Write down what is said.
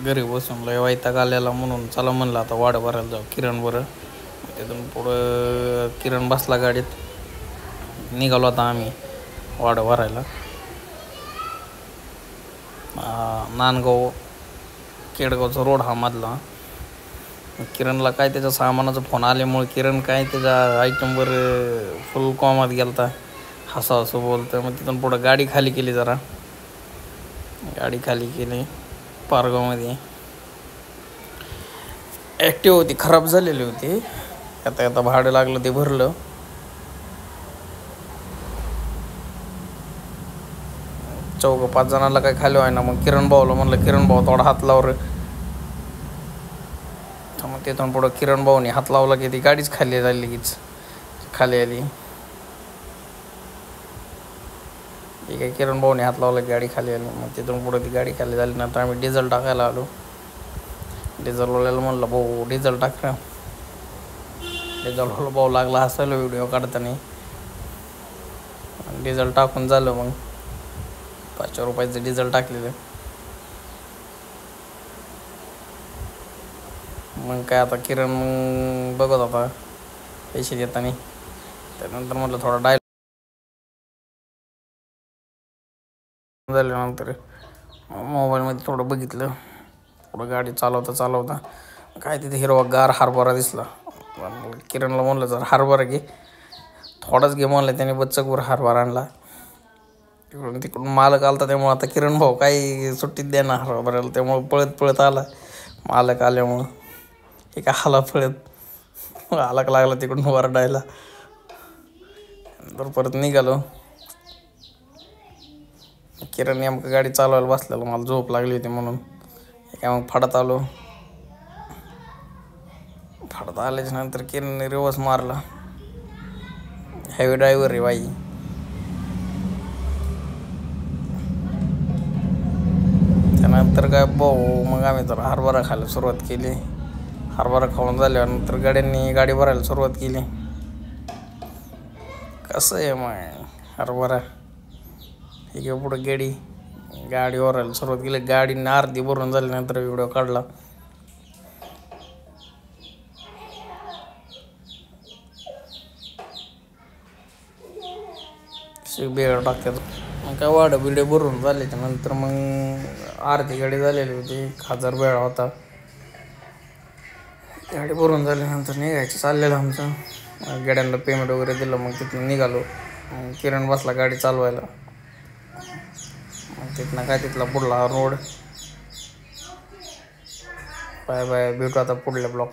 घरी बसून लय वैताग आलेला म्हणून चला म्हणलं आता वाडं भरायला जाऊ किरण बरं. तिथून पुढं किरण बसला गाडीत, निघालो आता आम्ही वाडं भरायला. नांदगाव केडगावचा रोड हा मधला. किरणला काय त्याच्या सामानाचा फोन आल्यामुळे किरण काय त्याच्या आयटमवर फुल कॉमात गेलता, हसं बोलतं. मग तिथून पुढं गाडी खाली केली, जरा गाडी खाली केली. पारगावमध्ये ॲक्टिव्ह होती, खराब झालेली होती. आता भाडं लागलं ते भरलं. चौघ 5 जणांना काय खाली व्हाय ना. मग किरण भाऊला म्हणलं, किरण भाऊ थोडा हात लावर. मग तिथून पुढं किरण भाऊने हात लावला की ती गाडीच खाली झाली, लगेच खाली आली. ठीक आहे, किरण भाऊने हात लावला की गाडी खाली आली. मग तिथून पुढं ती गाडी खाली झाली. नंतर आम्ही डिझेल टाकायला आलो. डिझेलवाल्याला म्हणलं, भाऊ डिझेल टाक. डिझेलवाला भाऊ लागला हसायला व्हिडिओ काढताना. डिझेल टाकून झालं. मग 500 रुपयाचं डिझेल टाकलेलं. मग काय आता किरण बघत होता पैसे देताना. त्यानंतर म्हटलं थोडा डायल झाल्यानंतर मोबाईलमध्ये थोडं बघितलं. थोडं गाडी चालवता काय तिथे हिरवागार हरभरा दिसला. किरणला म्हणलं, जर हरभरा घे, थोडाच घे म्हणलं. त्याने बच्चकवर हरभरा आणला. तिकडून मालक आलता, त्यामुळं आता किरण भाऊ काही सुट्टीत देणार हरभऱ्याला. त्यामुळं पळत आला. मालक आल्यामुळं एका आला पळत, आलाक लागला तिकडून वरडायला. नंतर परत निघालो. किरण नेमकं गाडी चालवायला बसलेलं, मला झोप लागली होती म्हणून. मग फाडत आलो. फाडत आल्याच्या नंतर किरणने रिवर्स मारला. हेवी ड्रायव्हर रे बाई. त्यानंतर काय भाऊ, मग आम्ही तर हरभरा खायला सुरुवात केली. हरभरा खाऊन झाल्यानंतर गाड्यांनी गाडी भरायला सुरुवात केली. कसं आहे मग हरभरा, ठीक आहे. पुढं गाडी भरायला सुरुवात केली. गाडीने अर्धी भरून झाल्यानंतर व्हिडिओ काढला. बेळ टाकतात. मग काय वाडं बिडे भरून झाल्याच्या नंतर मग अर्धी गाडी झालेली होती. 1000 बेळा होता. गाडी भरून झाल्यानंतर निघायचं चाललेलं आमचं. गाड्यांना पेमेंट वगैरे दिलं. मग तिथून निघालो. किरण बसला गाडी चालवायला. मग तिथनं काय तिथला पुढला रोड. बाय बाय, भेटू आता पुढल्या ब्लॉग.